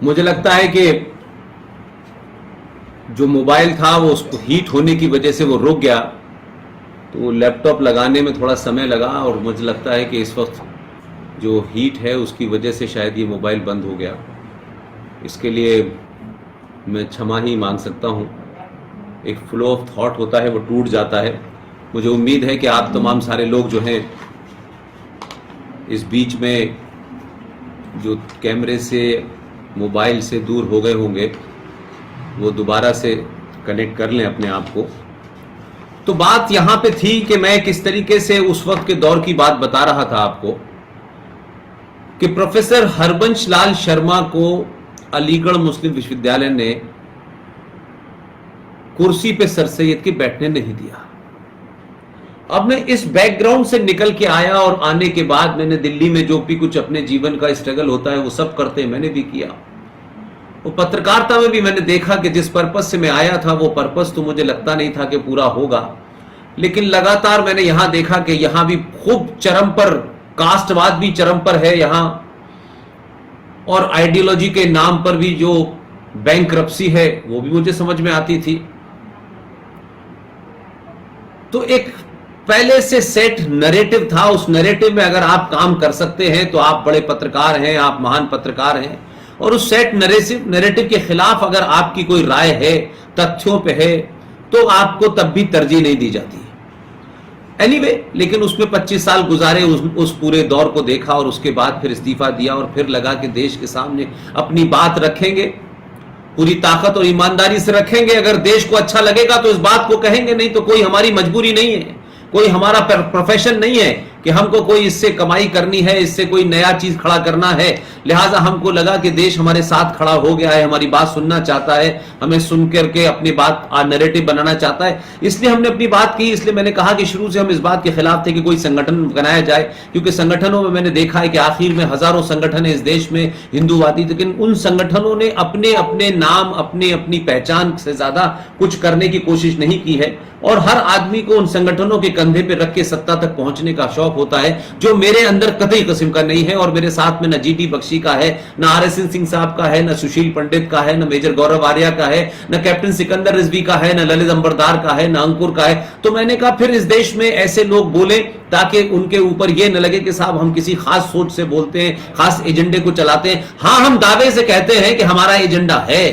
मुझे लगता है कि जो मोबाइल था वो उसको हीट होने की वजह से वो रुक गया, तो लैपटॉप लगाने में थोड़ा समय लगा और मुझे लगता है कि इस वक्त जो हीट है उसकी वजह से शायद ये मोबाइल बंद हो गया। इसके लिए मैं क्षमा ही मांग सकता हूँ। एक फ्लो ऑफ थॉट होता है वो टूट जाता है। मुझे उम्मीद है कि आप तमाम सारे लोग जो हैं इस बीच में जो कैमरे से मोबाइल से दूर हो गए होंगे वो दोबारा से कनेक्ट कर लें अपने आप को। तो बात यहां पे थी कि मैं किस तरीके से उस वक्त के दौर की बात बता रहा था आपको कि प्रोफेसर हरबंश लाल शर्मा को अलीगढ़ मुस्लिम विश्वविद्यालय ने कुर्सी पे सर सैयद के बैठने नहीं दिया। अब मैं इस बैकग्राउंड से निकल के आया और आने के बाद मैंने दिल्ली में जो भी कुछ अपने जीवन का स्ट्रगल होता है वो सब करते मैंने भी किया। वो पत्रकारिता में भी मैंने देखा कि जिस पर्पस से मैं आया था वो पर्पस तो मुझे लगता नहीं था कि पूरा होगा, लेकिन लगातार मैंने यहां देखा कि यहां भी खूब चरम पर कास्टवाद भी चरम पर है यहां, और आइडियोलॉजी के नाम पर भी जो बैंकरप्सी है वो भी मुझे समझ में आती थी। तो एक पहले से सेट नैरेटिव था, उस नैरेटिव में अगर आप काम कर सकते हैं तो आप बड़े पत्रकार हैं, आप महान पत्रकार हैं। और उस सेट नैरेटिव के खिलाफ अगर आपकी कोई राय है, तथ्यों पे है, तो आपको तब भी तरजीह नहीं दी जाती। एनीवे, लेकिन उसमें 25 साल गुजारे, उस पूरे दौर को देखा और उसके बाद फिर इस्तीफा दिया और फिर लगा कि देश के सामने अपनी बात रखेंगे, पूरी ताकत और ईमानदारी से रखेंगे। अगर देश को अच्छा लगेगा तो इस बात को कहेंगे, नहीं तो कोई हमारी मजबूरी नहीं है, कोई हमारा प्रोफेशन नहीं है कि हमको कोई इससे कमाई करनी है, इससे कोई नया चीज खड़ा करना है। लिहाजा हमको लगा कि देश हमारे साथ खड़ा हो गया है, हमारी बात सुनना चाहता है, हमें सुन करके अपनी बात नैरेटिव बनाना चाहता है, इसलिए हमने अपनी बात की। इसलिए मैंने कहा कि शुरू से हम इस बात के खिलाफ थे कि कोई संगठन बनाया जाए, क्योंकि संगठनों में मैंने देखा है कि आखिर में हजारों संगठन है इस देश में हिंदूवादी, लेकिन उन संगठनों ने अपने अपने नाम, अपने अपनी पहचान से ज्यादा कुछ करने की कोशिश नहीं की है। और हर आदमी को उन संगठनों के कंधे पे रख के सत्ता तक पहुंचने का शौक होता है, जो मेरे अंदर कतई किस्म का नहीं है। और मेरे साथ में न जीटी बख्शी का है, न RSN सिंह साहब का है, न सुशील पंडित का है, न मेजर गौरव आर्या का है, न कैप्टन सिकंदर रिजवी का है, न ललित अंबरदार का है, न अंकुर का है। तो मैंने कहा फिर इस देश में ऐसे लोग बोले ताकि उनके ऊपर यह न लगे कि साहब हम किसी खास सोच से बोलते हैं, खास एजेंडे को चलाते हैं। हां, हम दावे से कहते हैं कि हमारा एजेंडा है,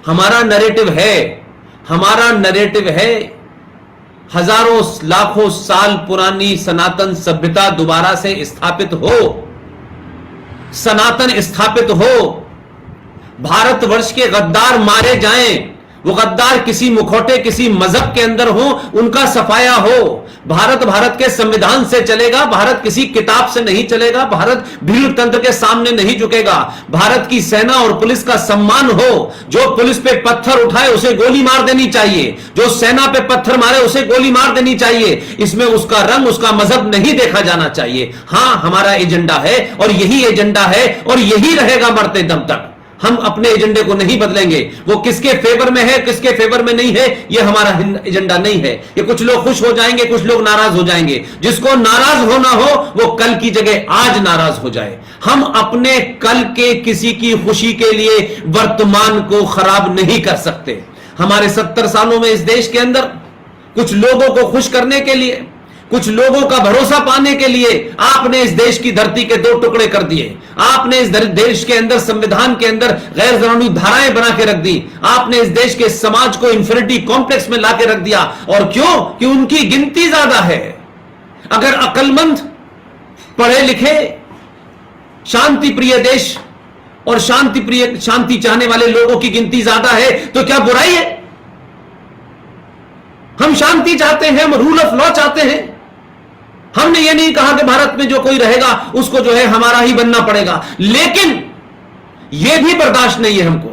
हमारा नैरेटिव है, हमारा नैरेटिव है हजारों लाखों साल पुरानी सनातन सभ्यता दोबारा से स्थापित हो, सनातन स्थापित हो, भारतवर्ष के गद्दार मारे जाएं, वो गद्दार किसी मुखौटे, किसी मजहब के अंदर हो, उनका सफाया हो। भारत के संविधान से चलेगा, भारत किसी किताब से नहीं चलेगा, भारत भीड़ तंत्र के सामने नहीं झुकेगा। भारत की सेना और पुलिस का सम्मान हो, जो पुलिस पे पत्थर उठाए उसे गोली मार देनी चाहिए, जो सेना पे पत्थर मारे उसे गोली मार देनी चाहिए। इसमें उसका रंग, उसका मजहब नहीं देखा जाना चाहिए। हां, हमारा एजेंडा है और यही एजेंडा है और यही रहेगा मरते दम तक। हम अपने एजेंडे को नहीं बदलेंगे। वो किसके फेवर में है, किसके फेवर में नहीं है, ये हमारा एजेंडा नहीं है। ये कुछ लोग खुश हो जाएंगे, कुछ लोग नाराज हो जाएंगे। जिसको नाराज होना हो वो कल की जगह आज नाराज हो जाए। हम अपने कल के किसी की खुशी के लिए वर्तमान को खराब नहीं कर सकते। हमारे 70 सालों में इस देश के अंदर कुछ लोगों को खुश करने के लिए, कुछ लोगों का भरोसा पाने के लिए आपने इस देश की धरती के 2 टुकड़े कर दिए। आपने इस देश के अंदर, संविधान के अंदर गैर कानूनी धाराएं बना के रख दी। आपने इस देश के समाज को इंफिनिटी कॉम्प्लेक्स में लाके रख दिया। और क्यों? कि उनकी गिनती ज्यादा है। अगर अक्लमंद, पढ़े लिखे, शांति प्रिय देश और शांति चाहने वाले लोगों की गिनती ज्यादा है तो क्या बुराई है? हम शांति चाहते हैं, हम रूल ऑफ लॉ चाहते हैं। हमने ये नहीं कहा कि भारत में जो कोई रहेगा उसको जो है हमारा ही बनना पड़ेगा, लेकिन यह भी बर्दाश्त नहीं है हमको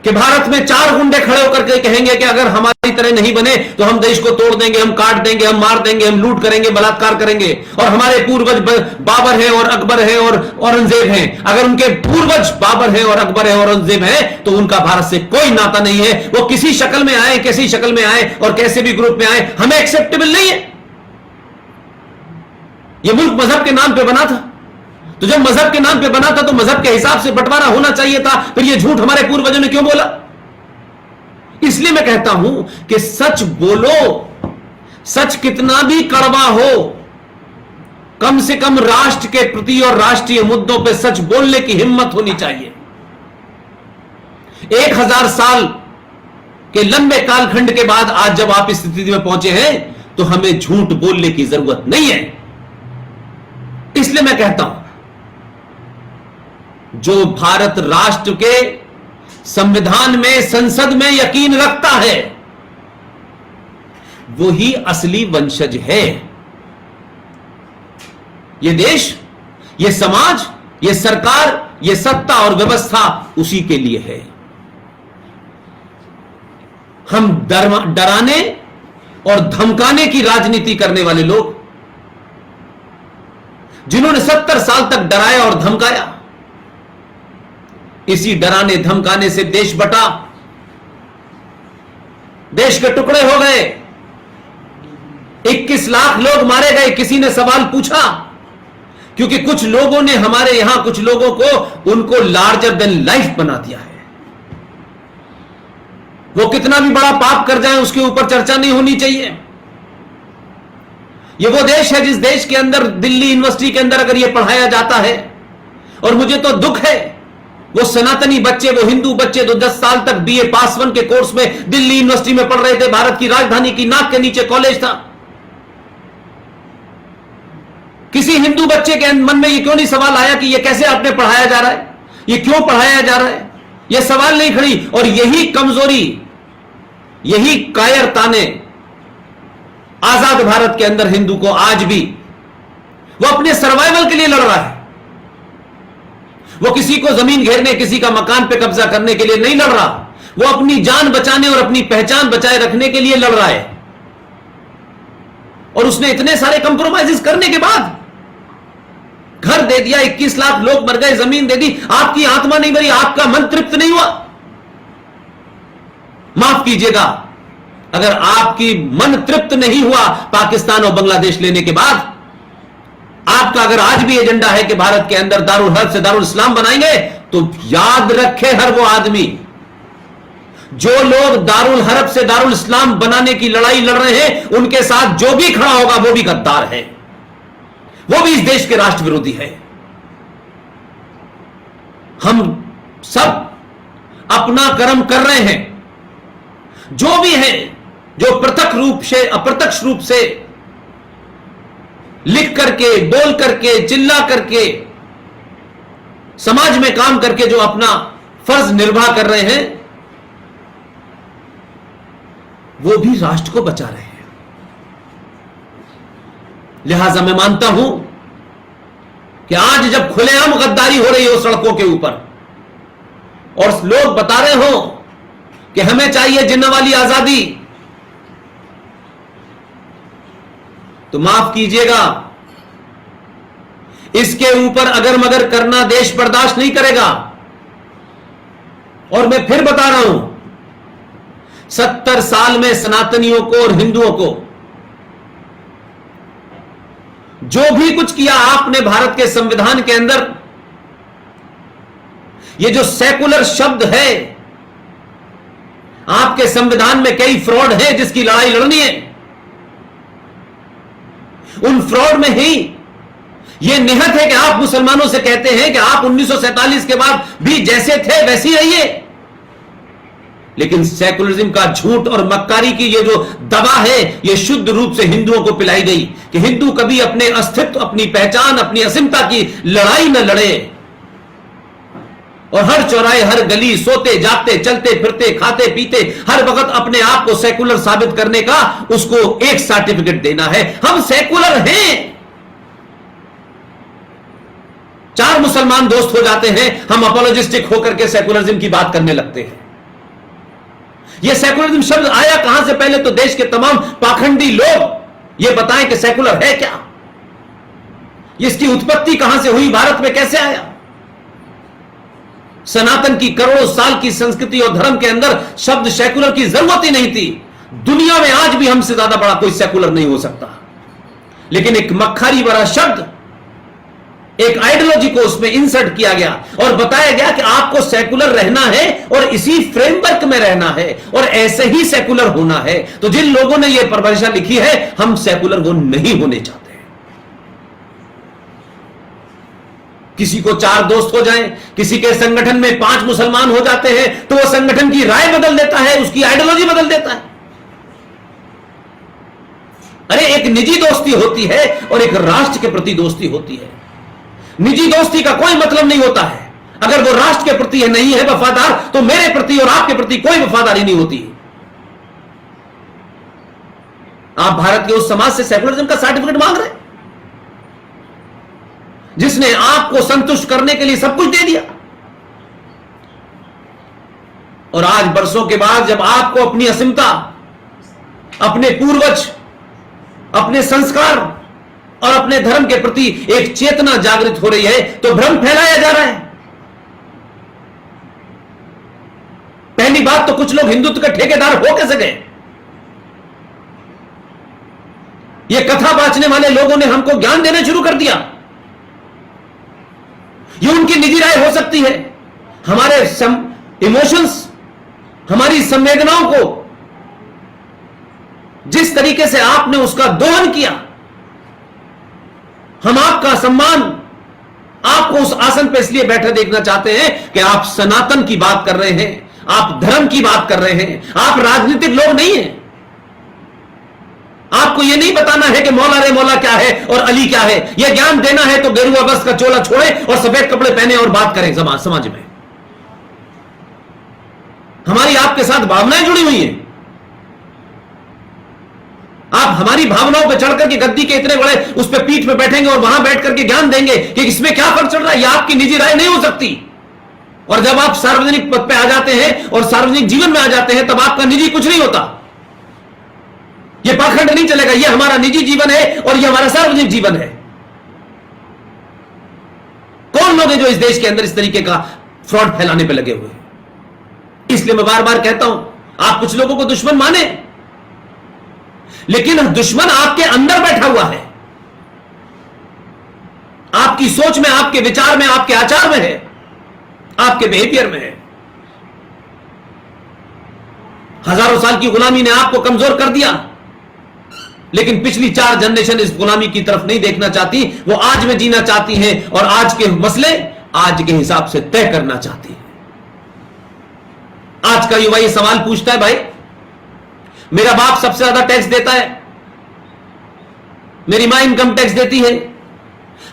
कि भारत में 4 गुंडे खड़े होकर के कहेंगे कि अगर हमारी तरह नहीं बने तो हम देश को तोड़ देंगे, हम काट देंगे, हम मार देंगे, हम लूट करेंगे, बलात्कार करेंगे। और हमारे पूर्वज बाबर है और अकबर है और औरंगजेब हैं। अगर उनके पूर्वज बाबर है और अकबर है और औरंगजेब है तो उनका भारत से कोई नाता नहीं है। वो किसी शक्ल में आए, कैसी शक्ल में आए और कैसे भी ग्रुप में आए, हमें एक्सेप्टेबल नहीं है। यह मुल्क मजहब के नाम पे बना था। तो जब मजहब के नाम पे बना था तो मजहब के हिसाब से बंटवारा होना चाहिए था, फिर ये झूठ हमारे पूर्वजों ने क्यों बोला? इसलिए मैं कहता हूं कि सच बोलो, सच कितना भी कड़वा हो, कम से कम राष्ट्र के प्रति और राष्ट्रीय मुद्दों पर सच बोलने की हिम्मत होनी चाहिए। 1000 साल के लंबे कालखंड के बाद आज जब आप इस स्थिति में पहुंचे हैं तो हमें झूठ बोलने की जरूरत नहीं है। इसलिए मैं कहता हूं, जो भारत राष्ट्र के संविधान में, संसद में यकीन रखता है, वो ही असली वंशज है। ये देश, ये समाज, ये सरकार, ये सत्ता और व्यवस्था उसी के लिए है। हम डराने और धमकाने की राजनीति करने वाले लोग, जिन्होंने 70 साल तक डराया और धमकाया, इसी डराने धमकाने से देश बटा, देश के टुकड़े हो गए, 21 लाख लोग मारे गए। किसी ने सवाल पूछा, क्योंकि कुछ लोगों ने हमारे यहां, कुछ लोगों को, उनको लार्जर देन लाइफ बना दिया है। वो कितना भी बड़ा पाप कर जाए उसके ऊपर चर्चा नहीं होनी चाहिए। ये वो देश है जिस देश के अंदर, दिल्ली यूनिवर्सिटी के अंदर अगर ये पढ़ाया जाता है, और मुझे तो दुख है, वो सनातनी बच्चे, वो हिंदू बच्चे जो 10 साल तक बीए पास 1 के कोर्स में दिल्ली यूनिवर्सिटी में पढ़ रहे थे, भारत की राजधानी की नाक के नीचे कॉलेज था, किसी हिंदू बच्चे के मन में ये क्यों नहीं सवाल आया कि ये कैसे आपने पढ़ाया जा रहा है, ये क्यों पढ़ाया जा रहा है? ये सवाल नहीं खड़ी। और यही कमजोरी, यही कायरता ने आजाद भारत के अंदर हिंदू को आज भी, वो अपने सर्वाइवल के लिए लड़ रहा है। वो किसी को जमीन घेरने, किसी का मकान पे कब्जा करने के लिए नहीं लड़ रहा, वो अपनी जान बचाने और अपनी पहचान बचाए रखने के लिए लड़ रहा है। और उसने इतने सारे कंप्रोमाइजेस करने के बाद घर दे दिया, 21 लाख लोग मर गए, जमीन दे दी, आपकी आत्मा नहीं मरी, आपका मन तृप्त नहीं हुआ? माफ कीजिएगा, अगर आपकी मन तृप्त नहीं हुआ पाकिस्तान और बांग्लादेश लेने के बाद, आपका अगर आज भी एजेंडा है कि भारत के अंदर दारुल हर्ब से दारुल इस्लाम बनाएंगे, तो याद रखे हर वो आदमी, जो लोग दारुल हर्ब से दारुल इस्लाम बनाने की लड़ाई लड़ रहे हैं, उनके साथ जो भी खड़ा होगा वो भी गद्दार है, वो भी इस देश के राष्ट्र विरोधी है। हम सब अपना कर्म कर रहे हैं। जो भी है, जो प्रत्यक्ष रूप से, अप्रत्यक्ष रूप से लिख करके, बोल करके, चिल्ला करके, समाज में काम करके जो अपना फर्ज निर्वाह कर रहे हैं, वो भी राष्ट्र को बचा रहे हैं। लिहाजा मैं मानता हूं कि आज जब खुलेआम गद्दारी हो रही हो सड़कों के ऊपर, और लोग बता रहे हो कि हमें चाहिए जिन्ना वाली आजादी, तो माफ कीजिएगा, इसके ऊपर अगर मगर करना देश बर्दाश्त नहीं करेगा। और मैं फिर बता रहा हूं, 70 साल में सनातनियों को और हिंदुओं को जो भी कुछ किया आपने भारत के संविधान के अंदर, ये जो सेकुलर शब्द है, आपके संविधान में कई फ्रॉड है जिसकी लड़ाई लड़नी है। उन फ्रॉड में ही यह निहत है कि आप मुसलमानों से कहते हैं कि आप 1947 के बाद भी जैसे थे वैसे ही रहिए, लेकिन सेकुलरिज्म का झूठ और मक्कारी की ये जो दवा है, ये शुद्ध रूप से हिंदुओं को पिलाई गई कि हिंदू कभी अपने अस्तित्व, अपनी पहचान, अपनी अस्मिता की लड़ाई न लड़े, और हर चौराहे, हर गली, सोते जागते, चलते फिरते, खाते पीते, हर वक्त अपने आप को सेकुलर साबित करने का उसको एक सर्टिफिकेट देना है। हम सेकुलर हैं। 4 मुसलमान दोस्त हो जाते हैं, हम अपोलोजिस्टिक होकर के सेकुलरिज्म की बात करने लगते हैं। यह सेकुलरिज्म शब्द आया कहां से? पहले तो देश के तमाम पाखंडी लोग यह बताएं कि सेकुलर है क्या, इसकी उत्पत्ति कहां से हुई, भारत में कैसे आया। सनातन की करोड़ों साल की संस्कृति और धर्म के अंदर शब्द सेकुलर की जरूरत ही नहीं थी। दुनिया में आज भी हमसे ज्यादा बड़ा कोई सेकुलर नहीं हो सकता, लेकिन एक मक्खारी भरा शब्द एक आइडियोलॉजी को उसमें इंसर्ट किया गया और बताया गया कि आपको सेकुलर रहना है और इसी फ्रेमवर्क में रहना है और ऐसे ही सेकुलर होना है। तो जिन लोगों ने यह परिभाषा लिखी है, हम सेकुलर वो नहीं होने चाहते। किसी को 4 दोस्त हो जाएं, किसी के संगठन में 5 मुसलमान हो जाते हैं तो वो संगठन की राय बदल देता है, उसकी आइडियोलॉजी बदल देता है। अरे एक निजी दोस्ती होती है और एक राष्ट्र के प्रति दोस्ती होती है। निजी दोस्ती का कोई मतलब नहीं होता है। अगर वो राष्ट्र के प्रति है नहीं है वफादार, तो मेरे प्रति और आपके प्रति कोई वफादारी नहीं होती। आप भारत के उस समाज से सेकुलरिज्म का सर्टिफिकेट मांग रहे हैं जिसने आपको संतुष्ट करने के लिए सब कुछ दे दिया, और आज बरसों के बाद जब आपको अपनी अस्मिता, अपने पूर्वज, अपने संस्कार और अपने धर्म के प्रति एक चेतना जागृत हो रही है, तो भ्रम फैलाया जा रहा है। पहली बात तो कुछ लोग हिंदुत्व के ठेकेदार हो कैसे गए? ये कथा बांचने वाले लोगों ने हमको ज्ञान देना शुरू कर दिया। ये उनकी निजी राय हो सकती है। हमारे इमोशंस, हमारी संवेदनाओं को जिस तरीके से आपने उसका दोहन किया, हम आपका सम्मान, आपको उस आसन पर इसलिए बैठे देखना चाहते हैं कि आप सनातन की बात कर रहे हैं, आप धर्म की बात कर रहे हैं, आप राजनीतिक लोग नहीं हैं। आपको यह नहीं बताना है कि मौला रे मौला क्या है और अली क्या है। यह ज्ञान देना है तो गेरुआ बस का चोला छोड़े और सफेद कपड़े पहने और बात करें समाज में। हमारी आपके साथ भावनाएं जुड़ी हुई हैं। आप हमारी भावनाओं पर चढ़कर के गद्दी के इतने बड़े उस पर पीठ पे बैठेंगे और वहां बैठ करके ज्ञान देंगे कि इसमें क्या फर्क चल रहा है। यह आपकी निजी राय नहीं हो सकती। और जब आप सार्वजनिक पद पे आ जाते हैं और सार्वजनिक जीवन में आ जाते हैं, तब आपका निजी कुछ नहीं होता। यह पाखंड नहीं चलेगा। यह हमारा निजी जीवन है और यह हमारा सार्वजनिक जीवन है। कौन लोग हैं जो इस देश के अंदर इस तरीके का फ्रॉड फैलाने पे लगे हुए हैं? इसलिए मैं बार बार कहता हूं, आप कुछ लोगों को दुश्मन माने, लेकिन दुश्मन आपके अंदर बैठा हुआ है, आपकी सोच में, आपके विचार में, आपके आचार में है, आपके बिहेवियर में है। हजारों साल की गुलामी ने आपको कमजोर कर दिया, लेकिन पिछली 4 जनरेशन इस गुलामी की तरफ नहीं देखना चाहती। वो आज में जीना चाहती हैं और आज के मसले आज के हिसाब से तय करना चाहती है। आज का युवा ये सवाल पूछता है, भाई मेरा बाप सबसे ज्यादा टैक्स देता है, मेरी मां इनकम टैक्स देती है,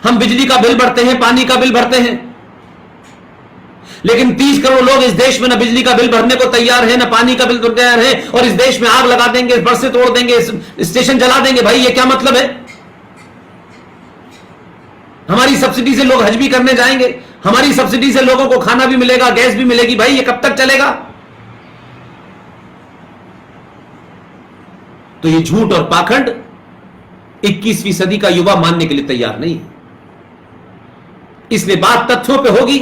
हम बिजली का बिल भरते हैं, पानी का बिल भरते हैं, लेकिन 30 करोड़ लोग इस देश में ना बिजली का बिल भरने को तैयार है, ना पानी का बिल तैयार है, और इस देश में आग लगा देंगे, बरसे तोड़ देंगे, स्टेशन जला देंगे। भाई ये क्या मतलब है? हमारी सब्सिडी से लोग हज भी करने जाएंगे, हमारी सब्सिडी से लोगों को खाना भी मिलेगा, गैस भी मिलेगी। भाई ये कब तक चलेगा? तो ये झूठ और पाखंड 21वीं सदी का युवा मानने के लिए तैयार नहीं है। इसलिए बात तथ्यों पे होगी,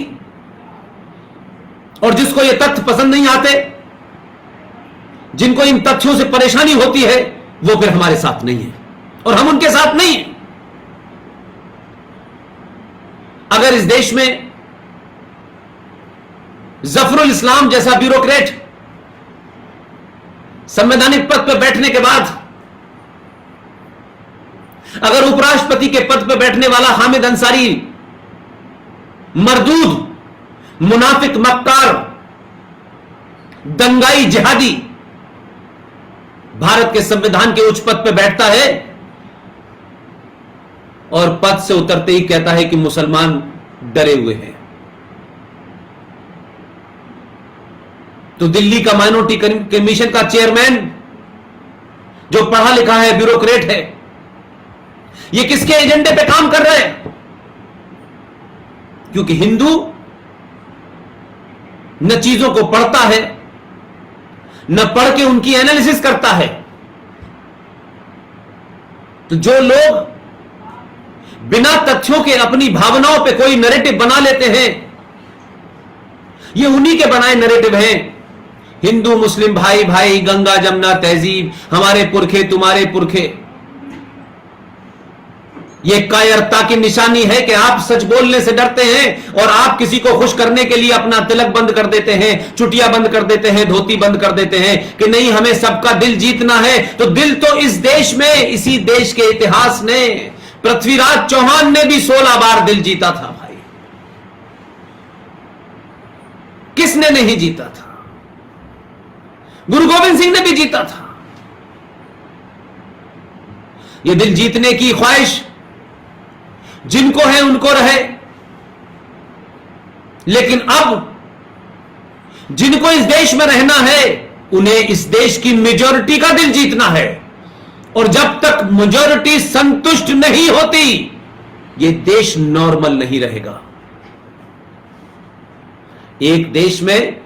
और जिसको ये तथ्य पसंद नहीं आते, जिनको इन तथ्यों से परेशानी होती है, वो फिर हमारे साथ नहीं है और हम उनके साथ नहीं है। अगर इस देश में जफरुल इस्लाम जैसा ब्यूरोक्रेट संवैधानिक पद पर बैठने के बाद, अगर उपराष्ट्रपति के पद पर बैठने वाला हामिद अंसारी मरदूद, मुनाफिक, मक्कार, दंगाई, जिहादी भारत के संविधान के उच्च पद पर बैठता है और पद से उतरते ही कहता है कि मुसलमान डरे हुए हैं, तो दिल्ली का माइनॉरिटी कमीशन का चेयरमैन जो पढ़ा लिखा है, ब्यूरोक्रेट है, ये किसके एजेंडे पे काम कर रहे हैं? क्योंकि हिंदू न चीजों को पढ़ता है, न पढ़ के उनकी एनालिसिस करता है। तो जो लोग बिना तथ्यों के अपनी भावनाओं पे कोई नैरेटिव बना लेते हैं, ये उन्हीं के बनाए नैरेटिव हैं। हिंदू मुस्लिम भाई भाई, गंगा जमुना तहजीब, हमारे पुरखे तुम्हारे पुरखे। यह कायरता की निशानी है कि आप सच बोलने से डरते हैं और आप किसी को खुश करने के लिए अपना तिलक बंद कर देते हैं, चुटिया बंद कर देते हैं, धोती बंद कर देते हैं कि नहीं हमें सबका दिल जीतना है। तो दिल तो इस देश में, इसी देश के इतिहास ने, पृथ्वीराज चौहान ने भी 16 बार दिल जीता था भाई। किसने नहीं जीता था? गुरु गोविंद सिंह ने भी जीता था। यह दिल जीतने की ख्वाहिश जिनको है उनको रहे, लेकिन अब जिनको इस देश में रहना है उन्हें इस देश की मेजॉरिटी का दिल जीतना है। और जब तक मेजॉरिटी संतुष्ट नहीं होती यह देश नॉर्मल नहीं रहेगा। एक देश में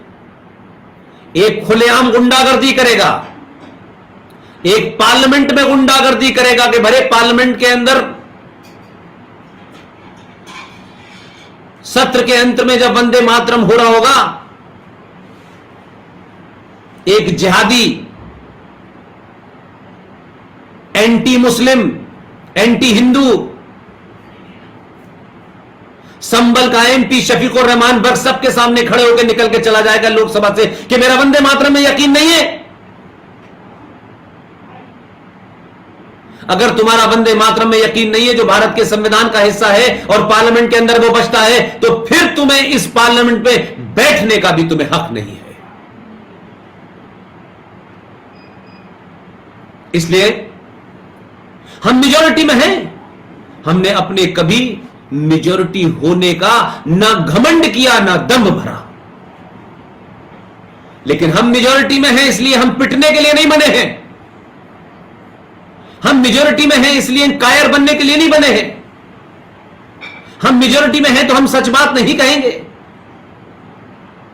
एक खुलेआम गुंडागर्दी करेगा, एक पार्लियामेंट में गुंडागर्दी करेगा कि भरे पार्लियामेंट के अंदर सत्र के अंत में जब वंदे मातरम हो रहा होगा, एक जिहादी, एंटी मुस्लिम, एंटी हिंदू, संबल का एमपी शफीकुर रहमान बख्श सबके सामने खड़े होकर निकल के चला जाएगा लोकसभा से कि मेरा वंदे मातरम में यकीन नहीं है। अगर तुम्हारा वंदे मातरम में यकीन नहीं है, जो भारत के संविधान का हिस्सा है और पार्लियामेंट के अंदर वो बचता है, तो फिर तुम्हें इस पार्लियामेंट पे बैठने का भी तुम्हें हक नहीं है। इसलिए हम मेजॉरिटी में हैं। हमने अपने कभी मेजॉरिटी होने का ना घमंड किया ना दम्भ भरा, लेकिन हम मेजॉरिटी में हैं इसलिए हम पिटने के लिए नहीं बने हैं। हम मेजॉरिटी में हैं इसलिए कायर बनने के लिए नहीं बने हैं। हम मेजॉरिटी में हैं तो हम सच बात नहीं कहेंगे।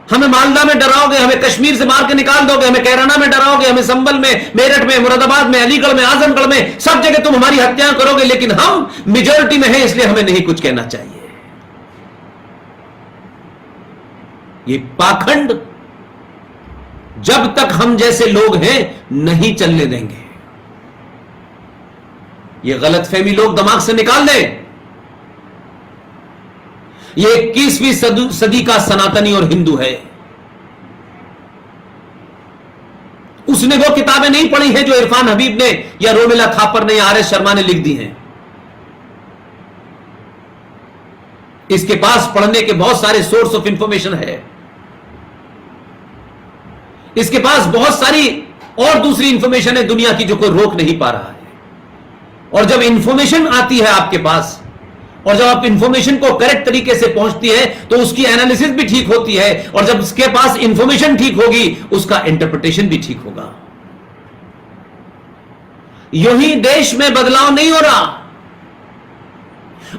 हमें मालदा में डराओगे, हमें कश्मीर से मार के निकाल दोगे, हमें कैराना में डराओगे, हमें संबल में, मेरठ में, मुरादाबाद में, अलीगढ़ में, आजमगढ़ में, सब जगह तुम हमारी हत्याएं करोगे, लेकिन हम मेजॉरिटी में हैं इसलिए हमें नहीं कुछ कहना चाहिए। ये पाखंड जब तक हम जैसे लोग हैं नहीं चलने देंगे। ये गलतफहमी लोग दिमाग से निकाल दें। ये 21वीं सदी का सनातनी और हिंदू है। उसने वो किताबें नहीं पढ़ी हैं जो इरफान हबीब ने या रोमिला थापर ने या आर एस शर्मा ने लिख दी हैं। इसके पास पढ़ने के बहुत सारे सोर्स ऑफ इंफॉर्मेशन है। इसके पास बहुत सारी और दूसरी इंफॉर्मेशन है दुनिया की जो कोई रोक नहीं पा रहा है। और जब इंफॉर्मेशन आती है आपके पास और जब आप इंफॉर्मेशन को करेक्ट तरीके से पहुंचती है तो उसकी एनालिसिस भी ठीक होती है, और जब उसके पास इंफॉर्मेशन ठीक होगी उसका इंटरप्रिटेशन भी ठीक होगा। यूं ही देश में बदलाव नहीं हो रहा,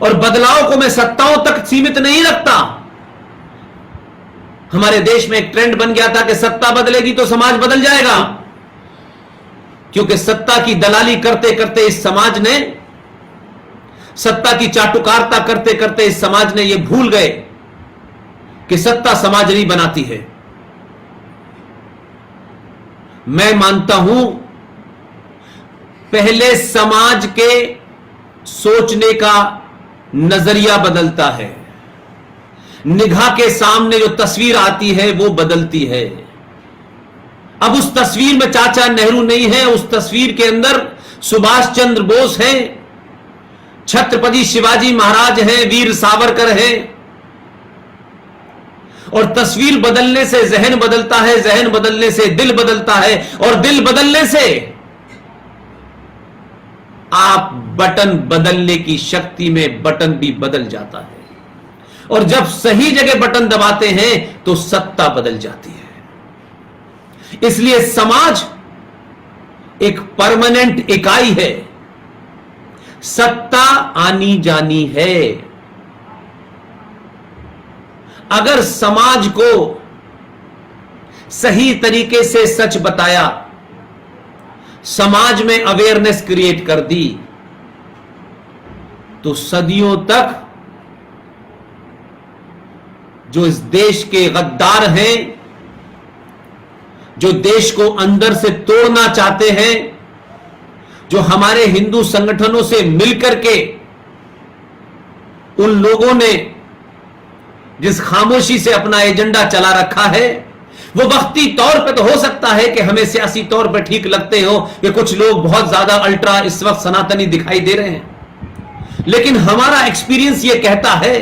और बदलाव को मैं सत्ताओं तक सीमित नहीं रखता। हमारे देश में एक ट्रेंड बन गया था कि सत्ता बदलेगी तो समाज बदल जाएगा, क्योंकि सत्ता की दलाली करते करते इस समाज ने, सत्ता की चाटुकारिता करते करते इस समाज ने यह भूल गए कि सत्ता समाज नहीं बनाती है। मैं मानता हूं पहले समाज के सोचने का नजरिया बदलता है, निगाह के सामने जो तस्वीर आती है वो बदलती है। अब उस तस्वीर में चाचा नेहरू नहीं है, उस तस्वीर के अंदर सुभाष चंद्र बोस हैं, छत्रपति शिवाजी महाराज हैं, वीर सावरकर हैं। और तस्वीर बदलने से जहन बदलता है, जहन बदलने से दिल बदलता है, और दिल बदलने से आप बटन बदलने की शक्ति में बटन भी बदल जाता है। और जब सही जगह बटन दबाते हैं तो सत्ता बदल जाती है। इसलिए समाज एक परमानेंट इकाई है, सत्ता आनी जानी है। अगर समाज को सही तरीके से सच बताया, समाज में अवेयरनेस क्रिएट कर दी, तो सदियों तक जो इस देश के गद्दार हैं, जो देश को अंदर से तोड़ना चाहते हैं, जो हमारे हिंदू संगठनों से मिलकर के उन लोगों ने जिस खामोशी से अपना एजेंडा चला रखा है, वो वक्ती तौर पे तो हो सकता है कि हमें सियासी तौर पे ठीक लगते हो कि कुछ लोग बहुत ज्यादा अल्ट्रा इस वक्त सनातनी दिखाई दे रहे हैं, लेकिन हमारा एक्सपीरियंस ये कहता है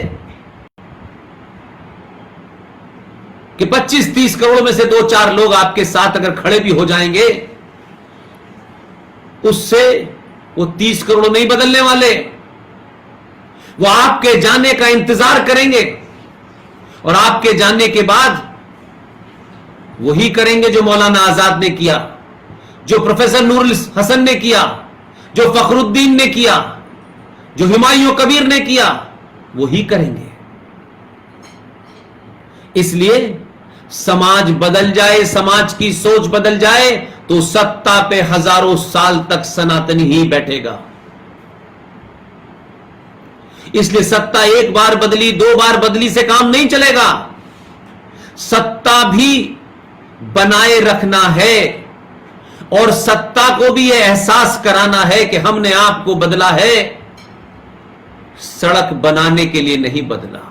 कि 25-30 करोड़ में से 2-4 लोग आपके साथ अगर खड़े भी हो जाएंगे, उससे वो 30 करोड़ नहीं बदलने वाले। वो आपके जाने का इंतजार करेंगे और आपके जाने के बाद वही करेंगे जो मौलाना आजाद ने किया, जो प्रोफेसर नूरुल हसन ने किया, जो फखरुद्दीन ने किया, जो हुमायूं कबीर ने किया, वही करेंगे। इसलिए समाज बदल जाए, समाज की सोच बदल जाए, तो सत्ता पे हजारों साल तक सनातनी ही बैठेगा। इसलिए सत्ता एक बार बदली, 2 बार बदली से काम नहीं चलेगा। सत्ता भी बनाए रखना है और सत्ता को भी यह एहसास कराना है कि हमने आपको बदला है, सड़क बनाने के लिए नहीं बदला।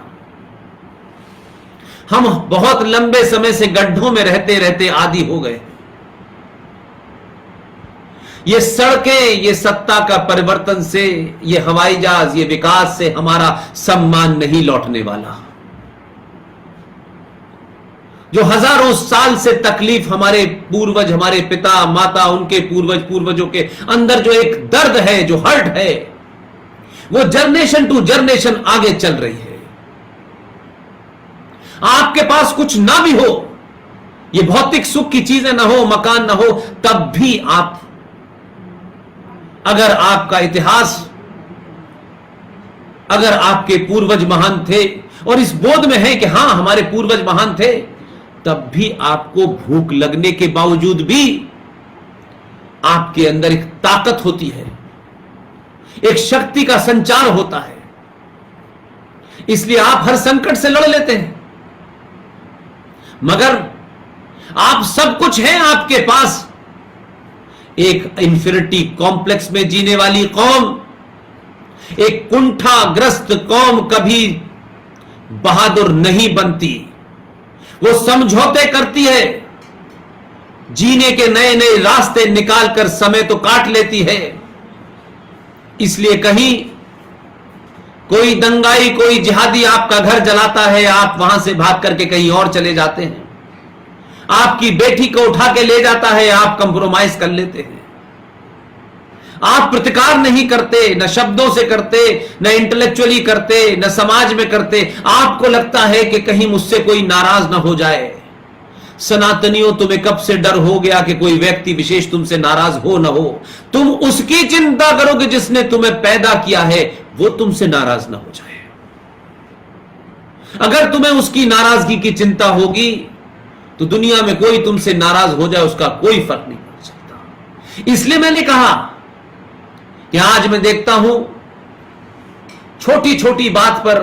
हम बहुत लंबे समय से गड्ढों में रहते रहते आदी हो गए। ये सड़कें, ये सत्ता का परिवर्तन से, ये हवाई जहाज, ये विकास से हमारा सम्मान नहीं लौटने वाला। जो हजारों साल से तकलीफ हमारे पूर्वज, हमारे पिता माता, उनके पूर्वजों के अंदर जो एक दर्द है, जो हर्ट है, वो जनरेशन टू जनरेशन आगे चल रही है। आपके पास कुछ ना भी हो, ये भौतिक सुख की चीजें ना हो, मकान ना हो, तब भी आप, अगर आपका इतिहास, अगर आपके पूर्वज महान थे और इस बोध में है कि हां हमारे पूर्वज महान थे, तब भी आपको भूख लगने के बावजूद भी आपके अंदर एक ताकत होती है, एक शक्ति का संचार होता है। इसलिए आप हर संकट से लड़ लेते हैं। मगर आप सब कुछ है आपके पास, एक इंफिनिटी कॉम्प्लेक्स में जीने वाली कौम, एक कुंठाग्रस्त कौम कभी बहादुर नहीं बनती। वो समझौते करती है, जीने के नए नए रास्ते निकालकर समय तो काट लेती है। इसलिए कहीं कोई दंगाई, कोई जिहादी आपका घर जलाता है, आप वहां से भाग करके कहीं और चले जाते हैं। आपकी बेटी को उठा के ले जाता है, आप कंप्रोमाइज कर लेते हैं। आप प्रतिकार नहीं करते, न शब्दों से करते, न इंटेलेक्चुअली करते, न समाज में करते। आपको लगता है कि कहीं मुझसे कोई नाराज ना हो जाए। सनातनियों, तुम्हें कब से डर हो गया कि कोई व्यक्ति विशेष तुमसे नाराज हो ना हो? तुम उसकी चिंता करोगे जिसने तुम्हें पैदा किया है, वो तुमसे नाराज ना हो जाए। अगर तुम्हें उसकी नाराजगी की चिंता होगी तो दुनिया में कोई तुमसे नाराज हो जाए, उसका कोई फर्क नहीं पड़ सकता। इसलिए मैंने कहा कि आज मैं देखता हूं छोटी छोटी बात पर,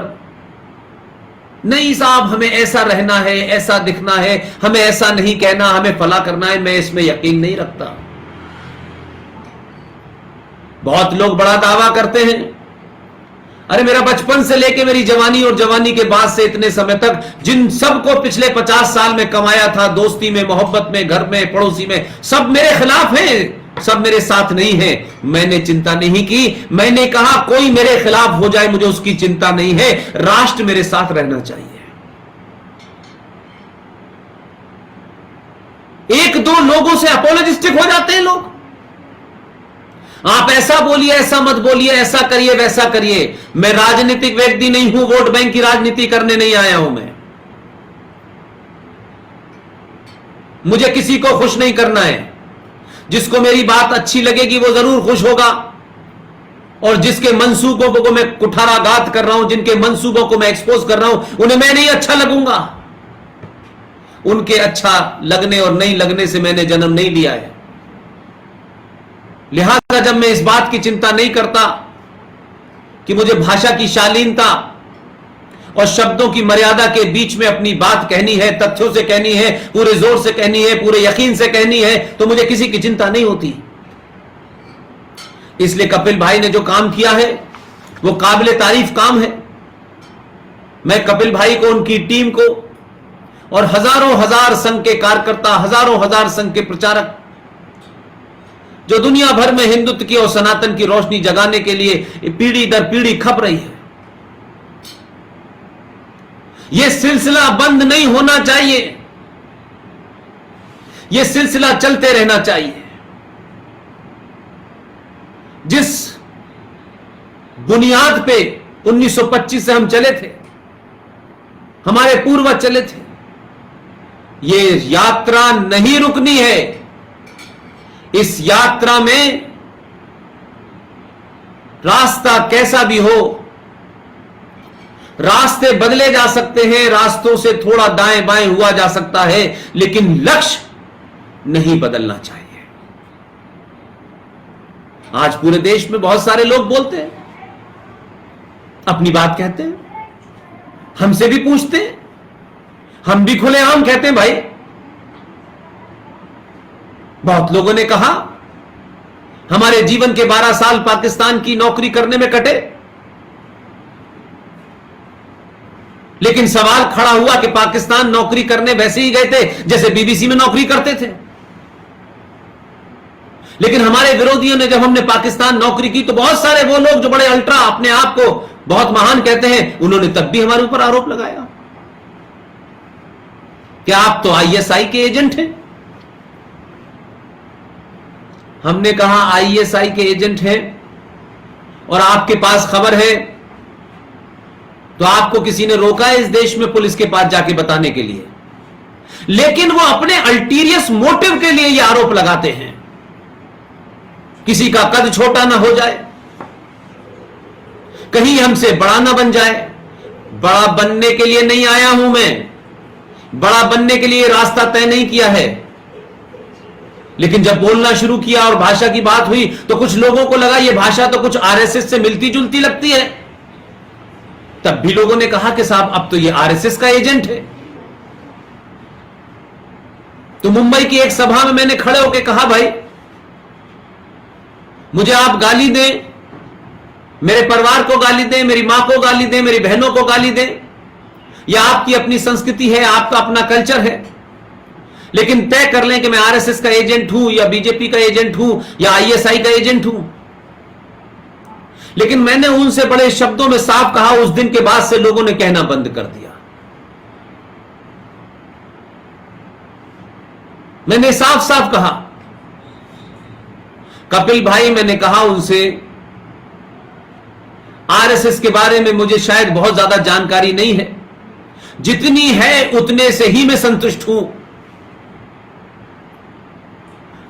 नहीं साहब हमें ऐसा रहना है, ऐसा दिखना है, हमें ऐसा नहीं कहना, हमें फला करना है, मैं इसमें यकीन नहीं रखता। बहुत लोग बड़ा दावा करते हैं, अरे मेरा बचपन से लेके मेरी जवानी और जवानी के बाद से इतने समय तक जिन सबको पिछले 50 साल में कमाया था, दोस्ती में, मोहब्बत में, घर में, पड़ोसी में, सब मेरे खिलाफ हैं, सब मेरे साथ नहीं है। मैंने चिंता नहीं की। मैंने कहा कोई मेरे खिलाफ हो जाए, मुझे उसकी चिंता नहीं है, राष्ट्र मेरे साथ रहना चाहिए। एक दो लोगों से अपोलोजिस्टिक हो जाते हैं लोग, आप ऐसा बोलिए, ऐसा मत बोलिए, ऐसा करिए, वैसा करिए। मैं राजनीतिक व्यक्ति नहीं हूं, वोट बैंक की राजनीति करने नहीं आया हूं। मैं, मुझे किसी को खुश नहीं करना है। जिसको मेरी बात अच्छी लगेगी वो जरूर खुश होगा, और जिसके मंसूबों को मैं कुठाराघात कर रहा हूं, जिनके मंसूबों को मैं एक्सपोज कर रहा हूं, उन्हें मैं नहीं अच्छा लगूंगा। उनके अच्छा लगने और नहीं लगने से मैंने जन्म नहीं लिया है। लिहाजा जब मैं इस बात की चिंता नहीं करता कि मुझे भाषा की शालीनता और शब्दों की मर्यादा के बीच में अपनी बात कहनी है, तथ्यों से कहनी है, पूरे जोर से कहनी है, पूरे यकीन से कहनी है, तो मुझे किसी की चिंता नहीं होती। इसलिए कपिल भाई ने जो काम किया है वो काबिल तारीफ काम है। मैं कपिल भाई को, उनकी टीम को और हजारों हजार संघ के कार्यकर्ता, हजारों हजार संघ के प्रचारक जो दुनिया भर में हिंदुत्व की और सनातन की रोशनी जगाने के लिए पीढ़ी दर पीढ़ी खप रही है, यह सिलसिला बंद नहीं होना चाहिए, यह सिलसिला चलते रहना चाहिए। जिस बुनियाद पे 1925 से हम चले थे, हमारे पूर्वज चले थे, यह यात्रा नहीं रुकनी है। इस यात्रा में रास्ता कैसा भी हो, रास्ते बदले जा सकते हैं, रास्तों से थोड़ा दाएं बाएं हुआ जा सकता है, लेकिन लक्ष्य नहीं बदलना चाहिए। आज पूरे देश में बहुत सारे लोग बोलते हैं, अपनी बात कहते हैं, हमसे भी पूछते हैं, हम भी खुलेआम कहते हैं भाई। बहुत लोगों ने कहा हमारे जीवन के 12 साल पाकिस्तान की नौकरी करने में कटे, लेकिन सवाल खड़ा हुआ कि पाकिस्तान नौकरी करने वैसे ही गए थे जैसे बीबीसी में नौकरी करते थे। लेकिन हमारे विरोधियों ने, जब हमने पाकिस्तान नौकरी की, तो बहुत सारे वो लोग जो बड़े अल्ट्रा अपने आप को बहुत महान कहते हैं, उन्होंने तब भी हमारे ऊपर आरोप लगाया कि आप तो आईएसआई के एजेंट हैं। हमने कहा आईएसआई के एजेंट हैं और आपके पास खबर है, तो आपको किसी ने रोका है इस देश में पुलिस के पास जाके बताने के लिए, लेकिन वो अपने अल्टीरियस मोटिव के लिए ये आरोप लगाते हैं। किसी का कद छोटा ना हो जाए, कहीं हमसे बड़ा ना बन जाए। बड़ा बनने के लिए नहीं आया हूं मैं, बड़ा बनने के लिए रास्ता तय नहीं किया है। लेकिन जब बोलना शुरू किया और भाषा की बात हुई, तो कुछ लोगों को लगा ये भाषा तो कुछ आरएसएस से मिलती जुलती लगती है। तब भी लोगों ने कहा कि साहब अब तो ये आरएसएस का एजेंट है। तो मुंबई की एक सभा में मैंने खड़े होकर कहा, भाई मुझे आप गाली दें, मेरे परिवार को गाली दें, मेरी मां को गाली दें, मेरी बहनों को गाली दें, यह आपकी अपनी संस्कृति है, आपका अपना कल्चर है, लेकिन तय कर लें कि मैं आरएसएस का एजेंट हूं या बीजेपी का एजेंट हूं या आईएसआई का एजेंट हूं। लेकिन मैंने उनसे बड़े शब्दों में साफ कहा, उस दिन के बाद से लोगों ने कहना बंद कर दिया। मैंने साफ साफ कहा, कपिल भाई, मैंने कहा उनसे, आरएसएस के बारे में मुझे शायद बहुत ज्यादा जानकारी नहीं है, जितनी है उतने से ही मैं संतुष्ट हूं।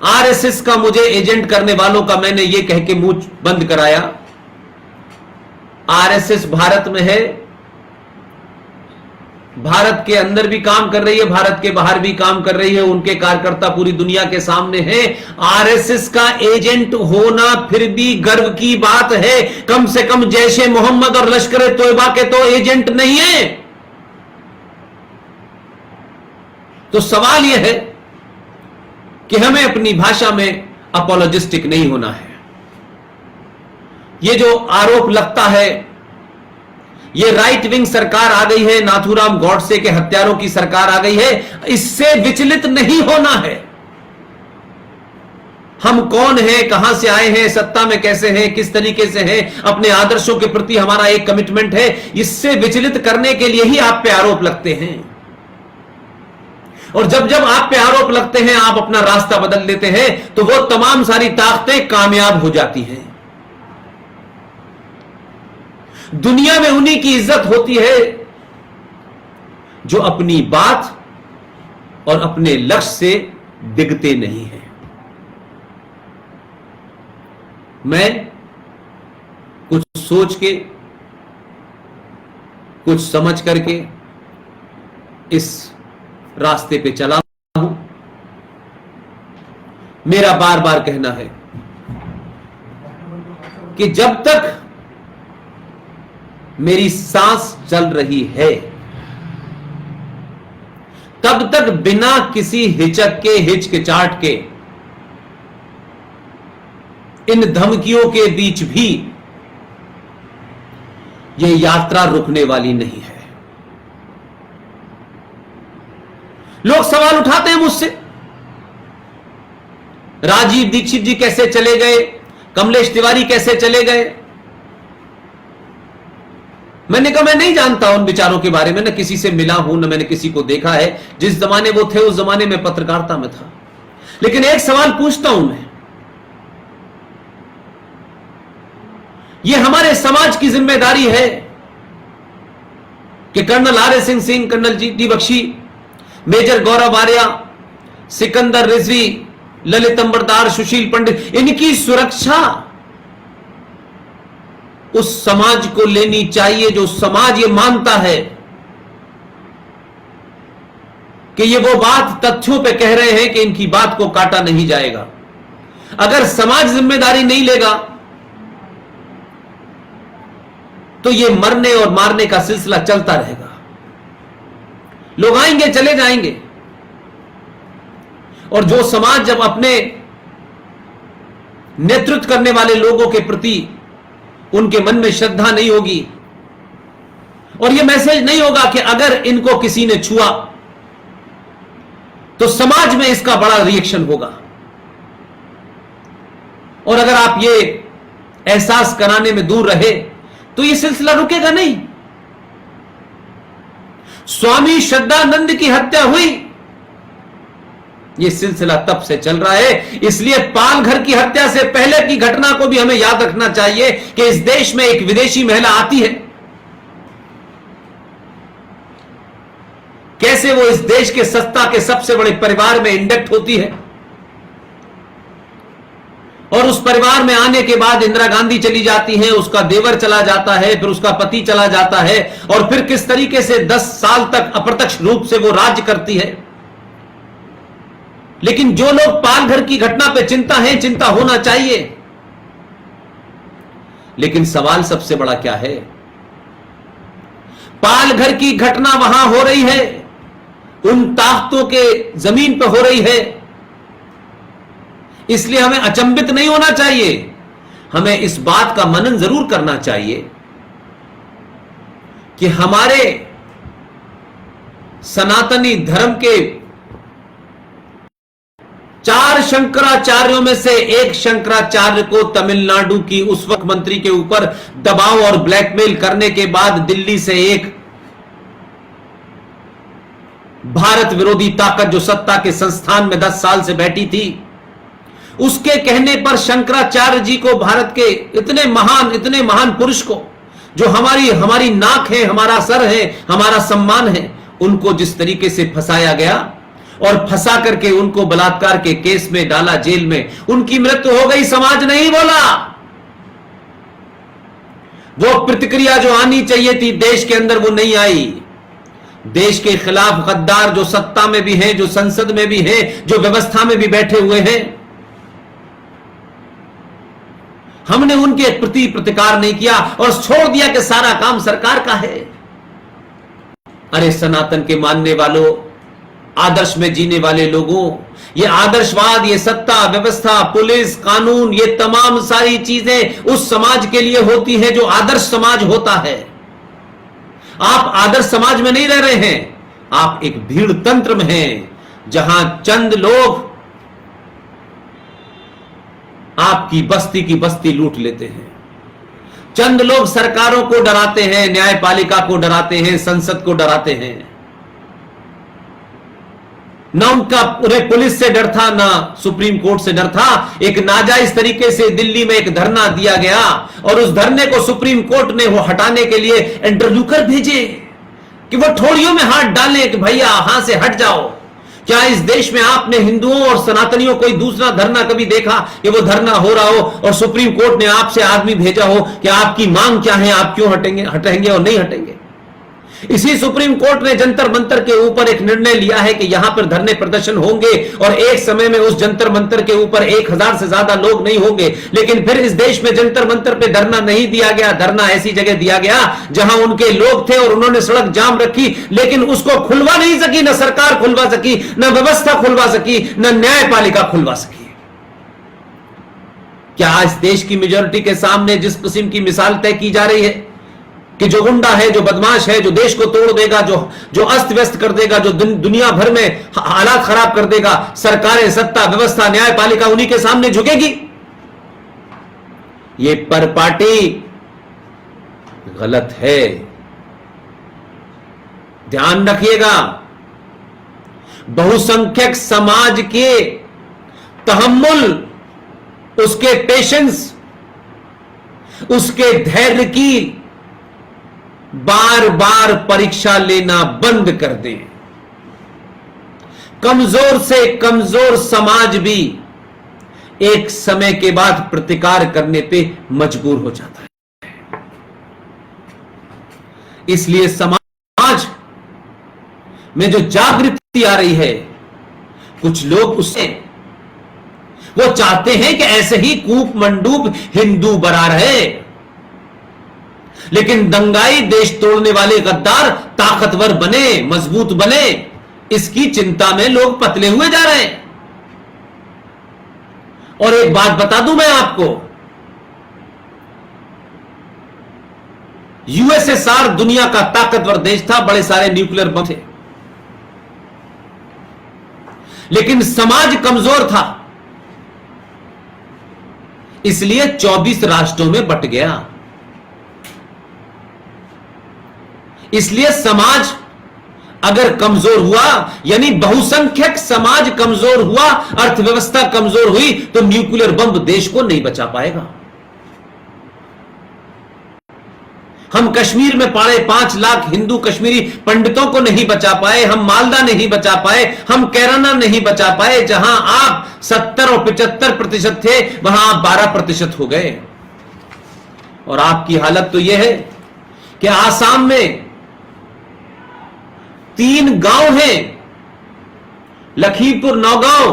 आरएसएस का मुझे एजेंट करने वालों का मैंने यह कह के मुंह बंद कराया, आरएसएस भारत में है, भारत के अंदर भी काम कर रही है, भारत के बाहर भी काम कर रही है, उनके कार्यकर्ता पूरी दुनिया के सामने हैं। आरएसएस का एजेंट होना फिर भी गर्व की बात है, कम से कम जैशे मोहम्मद और लश्कर तोयबा के तो एजेंट नहीं है। तो सवाल यह है कि हमें अपनी भाषा में अपोलोजिस्टिक नहीं होना है। यह जो आरोप लगता है, यह राइट विंग सरकार आ गई है, नाथूराम गॉडसे के हत्यारों की सरकार आ गई है, इससे विचलित नहीं होना है। हम कौन हैं, कहां से आए हैं, सत्ता में कैसे हैं, किस तरीके से हैं, अपने आदर्शों के प्रति हमारा एक कमिटमेंट है, इससे विचलित करने के लिए ही आप पे आरोप लगते हैं। और जब जब आप पे आरोप लगते हैं, आप अपना रास्ता बदल देते हैं, तो वो तमाम सारी ताकतें कामयाब हो जाती हैं। दुनिया में उन्हीं की इज्जत होती है जो अपनी बात और अपने लक्ष्य से डिगते नहीं हैं। मैं कुछ सोच के, कुछ समझ करके इस रास्ते पे चला हूं। मेरा बार बार कहना है कि जब तक मेरी सांस चल रही है, तब तक बिना किसी हिचक के, हिचकिचाहट के, इन धमकियों के बीच भी यह यात्रा रुकने वाली नहीं है। लोग सवाल उठाते हैं मुझसे, राजीव दीक्षित जी कैसे चले गए, कमलेश तिवारी कैसे चले गए। मैंने कहा मैं नहीं जानता उन विचारों के बारे में, न किसी से मिला हूं, न मैंने किसी को देखा है। जिस जमाने वो थे उस जमाने में पत्रकारिता में था। लेकिन एक सवाल पूछता हूं मैं, यह हमारे समाज की जिम्मेदारी है कि colonel R S. Singh, colonel G T. Bakshi, major Gaurav Arya, Sikandar Rizvi, Lalit Ambardar, Sushil Pandit, इनकी सुरक्षा उस समाज को लेनी चाहिए जो समाज ये मानता है कि ये वो बात तथ्यों पे कह रहे हैं कि इनकी बात को काटा नहीं जाएगा। अगर समाज जिम्मेदारी नहीं लेगा तो ये मरने और मारने का सिलसिला चलता रहेगा। लोग आएंगे चले जाएंगे, और जो समाज जब अपने नेतृत्व करने वाले लोगों के प्रति उनके मन में श्रद्धा नहीं होगी और यह मैसेज नहीं होगा कि अगर इनको किसी ने छुआ तो समाज में इसका बड़ा रिएक्शन होगा, और अगर आप ये एहसास कराने में दूर रहे तो यह सिलसिला रुकेगा नहीं। स्वामी श्रद्धानंद की हत्या हुई, यह सिलसिला तब से चल रहा है। इसलिए पालघर की हत्या से पहले की घटना को भी हमें याद रखना चाहिए कि इस देश में एक विदेशी महिला आती है, कैसे वो इस देश के सत्ता के सबसे बड़े परिवार में इंडक्ट होती है, और उस परिवार में आने के बाद इंदिरा गांधी चली जाती है, उसका देवर चला जाता है, फिर उसका पति चला जाता है, और फिर किस तरीके से 10 साल तक अप्रत्यक्ष रूप से वो राज्य करती है। लेकिन जो लोग पालघर की घटना पे चिंता होना चाहिए। लेकिन सवाल सबसे बड़ा क्या है, पालघर की घटना वहां हो रही है, उन ताकतों के जमीन पर हो रही है, इसलिए हमें अचंभित नहीं होना चाहिए। हमें इस बात का मनन जरूर करना चाहिए कि हमारे सनातनी धर्म के 4 शंकराचार्यों में से एक शंकराचार्य को तमिलनाडु की उस वक्त मंत्री के ऊपर दबाव और ब्लैकमेल करने के बाद दिल्ली से एक भारत विरोधी ताकत जो सत्ता के संस्थान में 10 साल से बैठी थी, उसके कहने पर शंकराचार्य जी को, भारत के इतने महान पुरुष को, जो हमारी नाक है, हमारा सर है, हमारा सम्मान है, उनको जिस तरीके से फंसाया गया और फंसा करके उनको बलात्कार के केस में डाला जेल में, उनकी मृत्यु हो गई, समाज नहीं बोला। वो प्रतिक्रिया जो आनी चाहिए थी देश के अंदर वो नहीं आई। देश के खिलाफ गद्दार जो सत्ता में भी हैं, जो संसद में भी हैं, जो व्यवस्था में भी बैठे हुए हैं, हमने उनके प्रति प्रतिकार नहीं किया और छोड़ दिया कि सारा काम सरकार का है। अरे सनातन के मानने वालों, आदर्श में जीने वाले लोगों, ये आदर्शवाद, ये सत्ता व्यवस्था, पुलिस, कानून, ये तमाम सारी चीजें उस समाज के लिए होती है जो आदर्श समाज होता है। आप आदर्श समाज में नहीं रह रहे हैं, आप एक भीड़ तंत्र में हैं, जहां चंद लोग आपकी बस्ती की बस्ती लूट लेते हैं। चंद लोग सरकारों को डराते हैं, न्यायपालिका को डराते हैं, संसद को डराते हैं। ना उनका पुलिस से डर था, ना सुप्रीम कोर्ट से डर था। एक नाजायज तरीके से दिल्ली में एक धरना दिया गया और उस धरने को सुप्रीम कोर्ट ने वो हटाने के लिए इंटरव्यूकर भेजे कि वो ठोड़ियों में हाथ डालें कि भैया यहां से हट जाओ। क्या इस देश में आपने हिंदुओं और सनातनियों कोई दूसरा धरना कभी देखा कि वो धरना हो रहा हो और सुप्रीम कोर्ट ने आपसे आदमी भेजा हो कि आपकी मांग क्या है, आप क्यों हटेंगे और नहीं हटेंगे? इसी सुप्रीम कोर्ट ने जंतर मंतर के ऊपर एक निर्णय लिया है कि यहां पर धरने प्रदर्शन होंगे और एक समय में उस जंतर मंतर के ऊपर 1000 से ज्यादा लोग नहीं होंगे। लेकिन फिर इस देश में जंतर मंतर पे धरना नहीं दिया गया, धरना ऐसी जगह दिया गया जहां उनके लोग थे और उन्होंने सड़क जाम रखी, लेकिन उसको खुलवा नहीं सकी, न सरकार खुलवा सकी, न व्यवस्था खुलवा सकी, न न्यायपालिका खुलवा सकी। क्या आज देश की मेजोरिटी के सामने जिस किस्म की मिसाल तय की जा रही है, कि जो गुंडा है, जो बदमाश है, जो देश को तोड़ देगा, जो अस्त व्यस्त कर देगा, जो दुनिया भर में हालात खराब कर देगा, सरकारें, सत्ता व्यवस्था, न्यायपालिका उन्हीं के सामने झुकेगी। ये परपाटी गलत है, ध्यान रखिएगा। बहुसंख्यक समाज के तहम्मुल, उसके पेशेंस, उसके धैर्य की बार बार परीक्षा लेना बंद कर दें। कमजोर से कमजोर समाज भी एक समय के बाद प्रतिकार करने पे मजबूर हो जाता है। इसलिए समाज में जो जागृति आ रही है, कुछ लोग उससे वो चाहते हैं कि ऐसे ही कूप मंडूक हिंदू बना रहे, लेकिन दंगाई, देश तोड़ने वाले गद्दार ताकतवर बने, मजबूत बने, इसकी चिंता में लोग पतले हुए जा रहे हैं। और एक बात बता दूं मैं आपको, यूएसएसआर दुनिया का ताकतवर देश था, बड़े सारे न्यूक्लियर बम थे, लेकिन समाज कमजोर था, इसलिए 24 राष्ट्रों में बंट गया। इसलिए समाज अगर कमजोर हुआ, यानी बहुसंख्यक समाज कमजोर हुआ, अर्थव्यवस्था कमजोर हुई, तो न्यूक्लियर बम देश को नहीं बचा पाएगा। हम कश्मीर में पड़े 5 लाख हिंदू कश्मीरी पंडितों को नहीं बचा पाए, हम मालदा नहीं बचा पाए, हम कैराना नहीं बचा पाए। जहां आप 70 और 75% थे, वहां आप 12% हो गए। और आपकी हालत तो यह है कि आसाम में 3 गांव हैं, लखीमपुर, नौगांव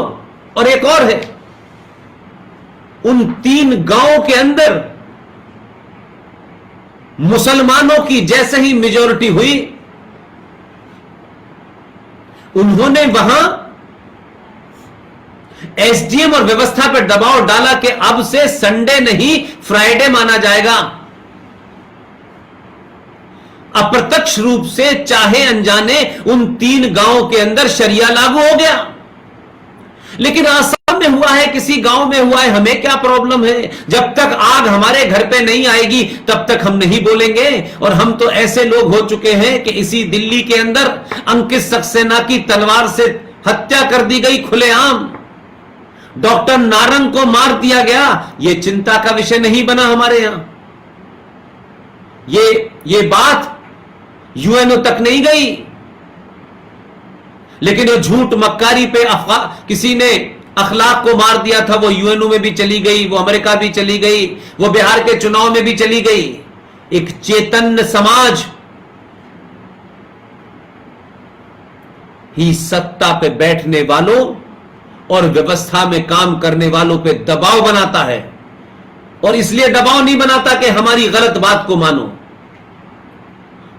और एक और है। उन 3 गांवों के अंदर मुसलमानों की जैसे ही मेजॉरिटी हुई, उन्होंने वहां एसडीएम और व्यवस्था पर दबाव डाला कि अब से संडे नहीं फ्राइडे माना जाएगा। अप्रत्यक्ष रूप से, चाहे अनजाने, उन 3 गांवों के अंदर शरिया लागू हो गया। लेकिन आसाम में हुआ है, किसी गांव में हुआ है, हमें क्या प्रॉब्लम है? जब तक आग हमारे घर पे नहीं आएगी तब तक हम नहीं बोलेंगे। और हम तो ऐसे लोग हो चुके हैं कि इसी दिल्ली के अंदर अंकित सक्सेना की तलवार से हत्या कर दी गई खुलेआम, डॉक्टर नारंग को मार दिया गया। यह चिंता का विषय नहीं बना हमारे यहां। ये बात यूएनओ तक नहीं गई, लेकिन वो झूठ मक्कारी पे किसी ने अखलाक को मार दिया था, वो यूएनओ में भी चली गई, वो अमेरिका भी चली गई, वो बिहार के चुनाव में भी चली गई। एक चेतन समाज ही सत्ता पे बैठने वालों और व्यवस्था में काम करने वालों पे दबाव बनाता है। और इसलिए दबाव नहीं बनाता कि हमारी गलत बात को मानो,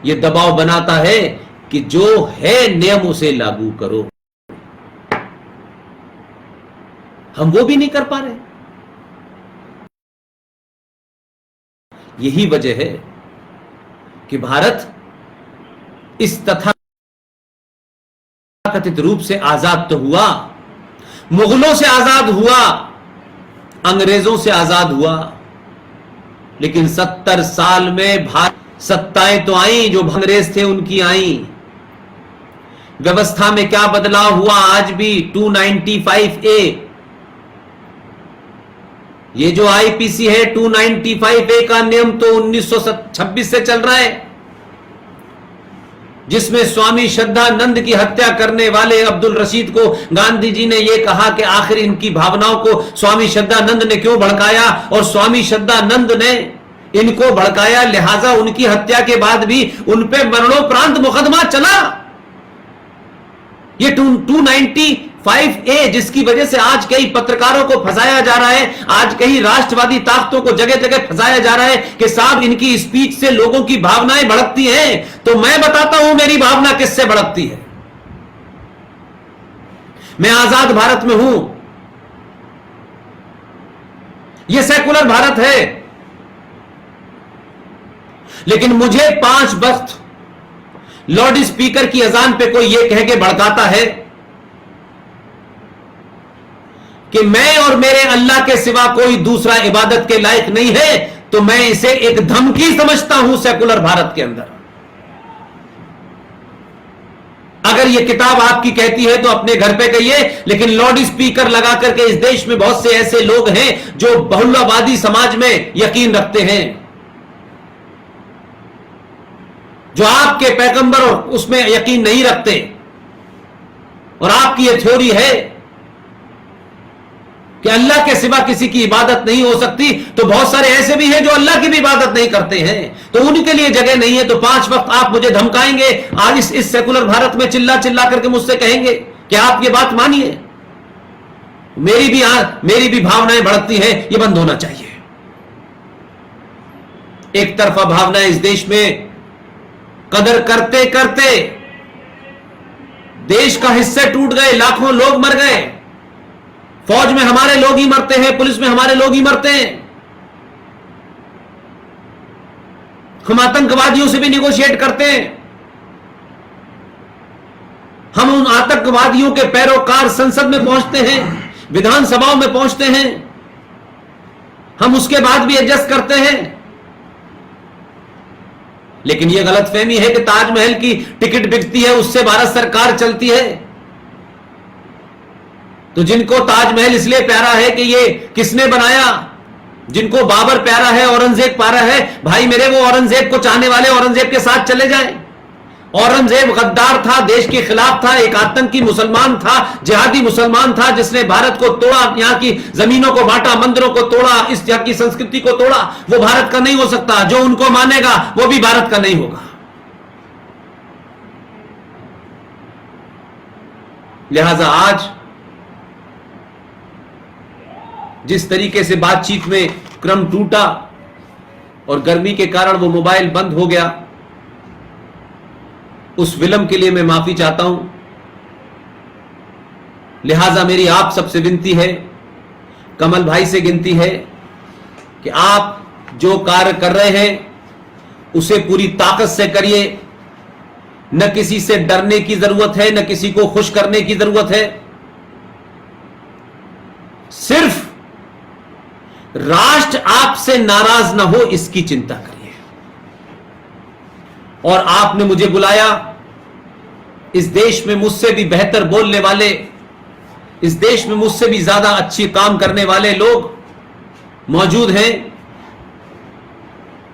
यह दबाव बनाता है कि जो है नियम उसे लागू करो। हम वो भी नहीं कर पा रहे। यही वजह है कि भारत इस तथाकथित रूप से आजाद तो हुआ, मुगलों से आजाद हुआ, अंग्रेजों से आजाद हुआ, लेकिन 70 साल में भारत सत्ताएं तो आई, जो अंग्रेज थे उनकी आई। व्यवस्था में क्या बदलाव हुआ? आज भी 295A, ये जो आईपीसी है 295A का नियम तो 1926 से चल रहा है, जिसमें स्वामी श्रद्धानंद की हत्या करने वाले अब्दुल रशीद को गांधी जी ने यह कहा कि आखिर इनकी भावनाओं को स्वामी श्रद्धानंद ने क्यों भड़काया, और स्वामी श्रद्धानंद ने इनको भड़काया, लिहाजा उनकी हत्या के बाद भी उन पे मरणोपरांत मुकदमा चला। ये 295A, जिसकी वजह से आज कई पत्रकारों को फंसाया जा रहा है, आज कई राष्ट्रवादी ताकतों को जगह जगह फंसाया जा रहा है कि साहब इनकी स्पीच से लोगों की भावनाएं भड़कती हैं। तो मैं बताता हूं मेरी भावना किससे भड़कती है। मैं आजाद भारत में हूं, यह सेकुलर भारत है, लेकिन मुझे 5 वक्त लाउड स्पीकर की अजान पे कोई यह कह के भड़काता है कि मैं और मेरे अल्लाह के सिवा कोई दूसरा इबादत के लायक नहीं है, तो मैं इसे एक धमकी समझता हूं सेकुलर भारत के अंदर। अगर यह किताब आपकी कहती है तो अपने घर पे कहिए, लेकिन लाउड स्पीकर लगा करके इस देश में बहुत से ऐसे लोग हैं जो बहुलवादी समाज में यकीन रखते हैं, जो आपके पैगंबर और उसमें यकीन नहीं रखते, और आपकी यह थ्योरी है कि अल्लाह के सिवा किसी की इबादत नहीं हो सकती, तो बहुत सारे ऐसे भी हैं जो अल्लाह की भी इबादत नहीं करते हैं, तो उनके लिए जगह नहीं है। तो 5 वक्त आप मुझे धमकाएंगे आज इस सेकुलर भारत में, चिल्ला चिल्ला करके मुझसे कहेंगे कि आप ये बात मानिए। मेरी भी भावनाएं भड़कती हैं, ये बंद होना चाहिए। एक तरफा भावनाएं इस देश में कदर करते करते देश का हिस्से टूट गए, लाखों लोग मर गए, फौज में हमारे लोग ही मरते हैं, पुलिस में हमारे लोग ही मरते हैं। हम आतंकवादियों से भी निगोशिएट करते हैं, हम उन आतंकवादियों के पैरोकार संसद में पहुंचते हैं, विधानसभाओं में पहुंचते हैं, हम उसके बाद भी एडजस्ट करते हैं। लेकिन यह गलतफहमी है कि ताजमहल की टिकट बिकती है, उससे भारत सरकार चलती है। तो जिनको ताजमहल इसलिए प्यारा है कि ये किसने बनाया, जिनको बाबर प्यारा है, औरंगजेब प्यारा है, भाई मेरे वो औरंगजेब को चाहने वाले औरंगजेब के साथ चले जाएं। औरंगजेब गद्दार था, देश के खिलाफ था, एक आतंकी मुसलमान था, जिहादी मुसलमान था, जिसने भारत को तोड़ा, यहां की जमीनों को बांटा, मंदिरों को तोड़ा, इस यहाँ की संस्कृति को तोड़ा। वो भारत का नहीं हो सकता, जो उनको मानेगा वो भी भारत का नहीं होगा। लिहाजा आज जिस तरीके से बातचीत में क्रम टूटा और गर्मी के कारण वो मोबाइल बंद हो गया, उस विलंब के लिए मैं माफी चाहता हूं। लिहाजा मेरी आप सबसे विनती है, कमल भाई से गिनती है कि आप जो कार्य कर रहे हैं उसे पूरी ताकत से करिए। न किसी से डरने की जरूरत है, न किसी को खुश करने की जरूरत है। सिर्फ राष्ट्र आपसे नाराज ना हो, इसकी चिंता करिए। और आपने मुझे बुलाया, इस देश में मुझसे भी बेहतर बोलने वाले, इस देश में मुझसे भी ज्यादा अच्छी काम करने वाले लोग मौजूद हैं।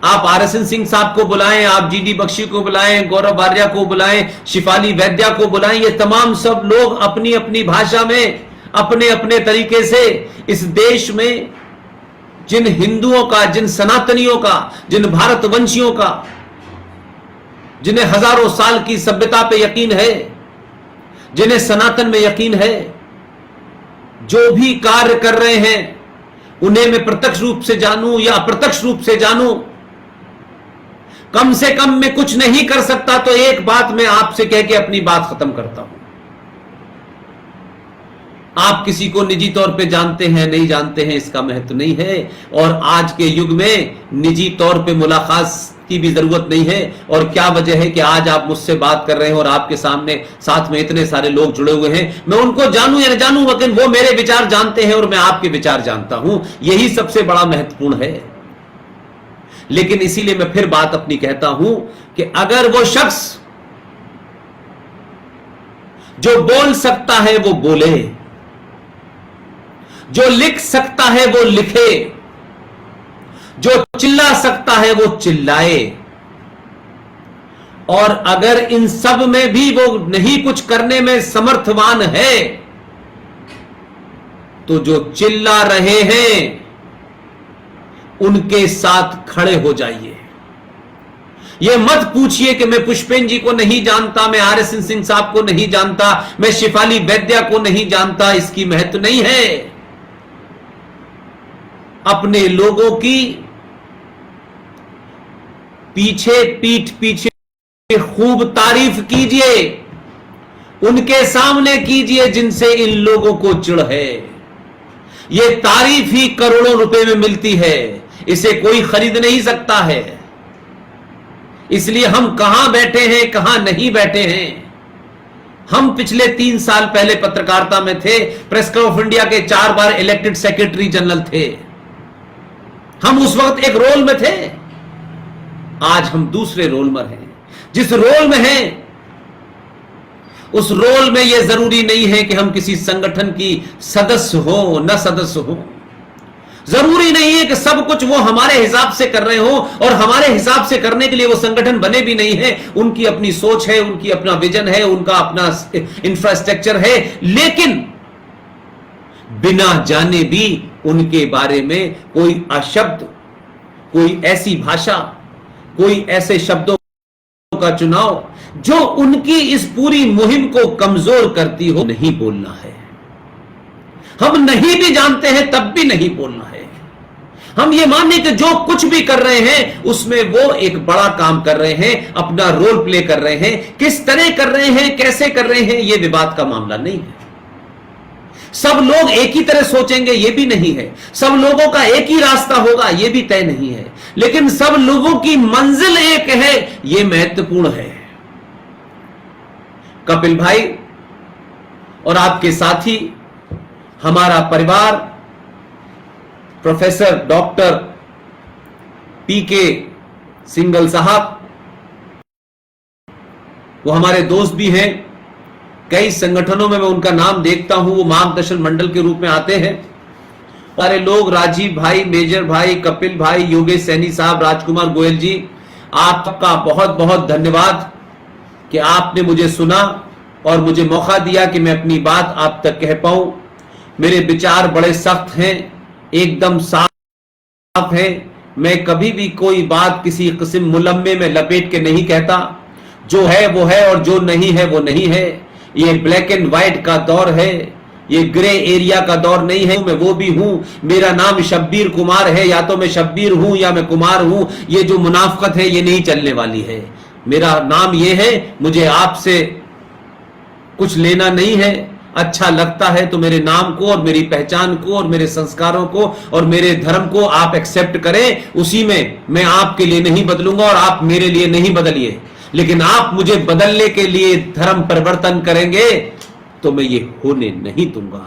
आप आरएसएन सिंह साहब को बुलाएं, आप जीडी बख्शी को बुलाएं, गौरव बारिया को बुलाएं, शिफाली वैद्या को बुलाएं। ये तमाम सब लोग अपनी अपनी भाषा में, अपने अपने तरीके से इस देश में जिन हिंदुओं का, जिन सनातनियों का, जिन भारतवंशियों का, जिन्हें हजारों साल की सभ्यता पे यकीन है, जिन्हें सनातन में यकीन है, जो भी कार्य कर रहे हैं उन्हें मैं प्रत्यक्ष रूप से जानूं या अप्रत्यक्ष रूप से जानूं, कम से कम मैं कुछ नहीं कर सकता तो एक बात मैं आपसे कह के अपनी बात खत्म करता हूं। आप किसी को निजी तौर पे जानते हैं नहीं जानते हैं, इसका महत्व नहीं है। और आज के युग में निजी तौर पे मुलाकात की भी जरूरत नहीं है। और क्या वजह है कि आज आप मुझसे बात कर रहे हैं और आपके सामने साथ में इतने सारे लोग जुड़े हुए हैं। मैं उनको जानूं या न जानूं, लेकिन वो मेरे विचार जानते हैं और मैं आपके विचार जानता हूं। यही सबसे बड़ा महत्वपूर्ण है। लेकिन इसीलिए मैं फिर बात अपनी कहता हूं कि अगर वो शख्स जो बोल सकता है वो बोले, जो लिख सकता है वो लिखे, जो चिल्ला सकता है वो चिल्लाए, और अगर इन सब में भी वो नहीं कुछ करने में समर्थवान है तो जो चिल्ला रहे हैं उनके साथ खड़े हो जाइए। यह मत पूछिए कि मैं पुष्पेन जी को नहीं जानता, मैं आरएसएन सिंह साहब को नहीं जानता, मैं शिफाली वैद्या को नहीं जानता। इसकी महत्व नहीं है। अपने लोगों की पीछे पीठ पीछे खूब तारीफ कीजिए, उनके सामने कीजिए जिनसे इन लोगों को चिढ़ है। यह तारीफ ही करोड़ों रुपए में मिलती है, इसे कोई खरीद नहीं सकता है। इसलिए हम कहां बैठे हैं, कहां नहीं बैठे हैं। हम पिछले 3 साल पहले पत्रकारिता में थे, प्रेस क्लब ऑफ इंडिया के 4 बार इलेक्टेड सेक्रेटरी जनरल थे। हम उस वक्त एक रोल में थे, आज हम दूसरे रोल में हैं। जिस रोल में हैं उस रोल में यह जरूरी नहीं है कि हम किसी संगठन की सदस्य हो न सदस्य हो। जरूरी नहीं है कि सब कुछ वो हमारे हिसाब से कर रहे हो, और हमारे हिसाब से करने के लिए वो संगठन बने भी नहीं है। उनकी अपनी सोच है, उनकी अपना विजन है, उनका अपना इंफ्रास्ट्रक्चर है, लेकिन बिना जाने भी उनके बारे में कोई अशब्द, कोई ऐसी भाषा, कोई ऐसे शब्दों का चुनाव जो उनकी इस पूरी मुहिम को कमजोर करती हो, नहीं बोलना है। हम नहीं भी जानते हैं तब भी नहीं बोलना है। हम ये मानने कि जो कुछ भी कर रहे हैं उसमें वो एक बड़ा काम कर रहे हैं, अपना रोल प्ले कर रहे हैं। किस तरह कर रहे हैं, कैसे कर रहे हैं, यह विवाद का मामला नहीं है। सब लोग एक ही तरह सोचेंगे यह भी नहीं है, सब लोगों का एक ही रास्ता होगा यह भी तय नहीं है, लेकिन सब लोगों की मंजिल एक है, यह महत्वपूर्ण है। कपिल भाई और आपके साथी, हमारा परिवार, प्रोफेसर डॉक्टर पीके सिंघल साहब, वो हमारे दोस्त भी हैं। कई संगठनों में मैं उनका नाम देखता हूं, वो मार्गदर्शन मंडल के रूप में आते हैं। सारे लोग, राजीव भाई, मेजर भाई, कपिल भाई, योगेश सैनी साहब, राजकुमार गोयल जी, आपका बहुत बहुत धन्यवाद कि आपने मुझे सुना और मुझे मौका दिया कि मैं अपनी बात आप तक कह पाऊं। मेरे विचार बड़े सख्त हैं, एकदम साफ हैं। मैं कभी भी कोई बात किसी किस्म मुलम्मे में लपेट के नहीं कहता। जो है वो है और जो नहीं है वो नहीं है। ये ब्लैक एंड व्हाइट का दौर है, ये ग्रे एरिया का दौर नहीं है। मैं वो भी हूं, मेरा नाम शब्बीर कुमार है, या तो मैं शब्बीर हूं या मैं कुमार हूं। ये जो मुनाफकत है ये नहीं चलने वाली है। मेरा नाम ये है, मुझे आपसे कुछ लेना नहीं है। अच्छा लगता है तो मेरे नाम को और मेरी पहचान को और मेरे संस्कारों को और मेरे धर्म को आप एक्सेप्ट करें, उसी में मैं आपके लिए नहीं बदलूंगा और आप मेरे लिए नहीं बदलिए। लेकिन आप मुझे बदलने के लिए धर्म परिवर्तन करेंगे तो मैं ये होने नहीं दूंगा।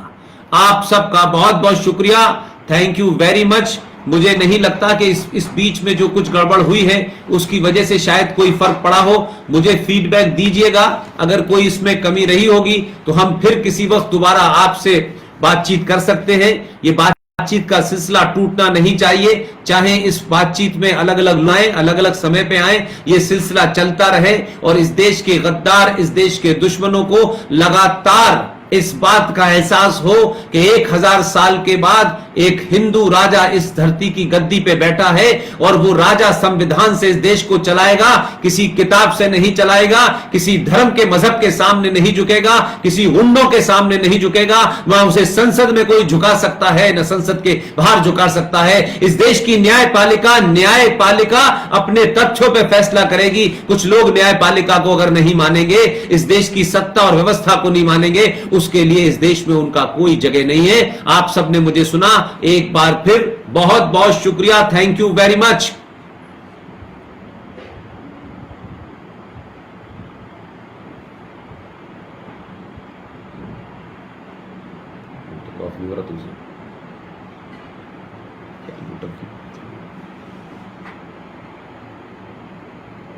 आप सबका बहुत बहुत शुक्रिया, थैंक यू वेरी मच। मुझे नहीं लगता कि इस बीच में जो कुछ गड़बड़ हुई है उसकी वजह से शायद कोई फर्क पड़ा हो। मुझे फीडबैक दीजिएगा, अगर कोई इसमें कमी रही होगी तो हम फिर किसी वक्त दोबारा आपसे बातचीत कर सकते हैं। ये बातचीत का सिलसिला टूटना नहीं चाहिए, चाहे इस बातचीत में अलग अलग लाएं, अलग अलग समय पे आए, ये सिलसिला चलता रहे और इस देश के गद्दार, इस देश के दुश्मनों को लगातार इस बात का एहसास हो कि 1000 साल के बाद एक हिंदू राजा इस धरती की गद्दी पे बैठा है और वो राजा संविधान से इस देश को चलाएगा, किसी किताब से नहीं चलाएगा, किसी धर्म के मजहब के सामने नहीं झुकेगा, किसी गुंडों के सामने नहीं झुकेगा। वहां उसे संसद में कोई झुका सकता है न संसद के बाहर झुका सकता है। इस देश की न्यायपालिका अपने तथ्यों पे फैसला करेगी। कुछ लोग न्यायपालिका को अगर नहीं मानेंगे, इस देश की सत्ता और व्यवस्था को नहीं मानेंगे, उसके लिए इस देश में उनका कोई जगह नहीं है। आप सबने मुझे सुना, एक बार फिर बहुत बहुत शुक्रिया, thank you very much.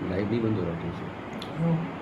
Live नहीं बंद हो रहा तुमसे।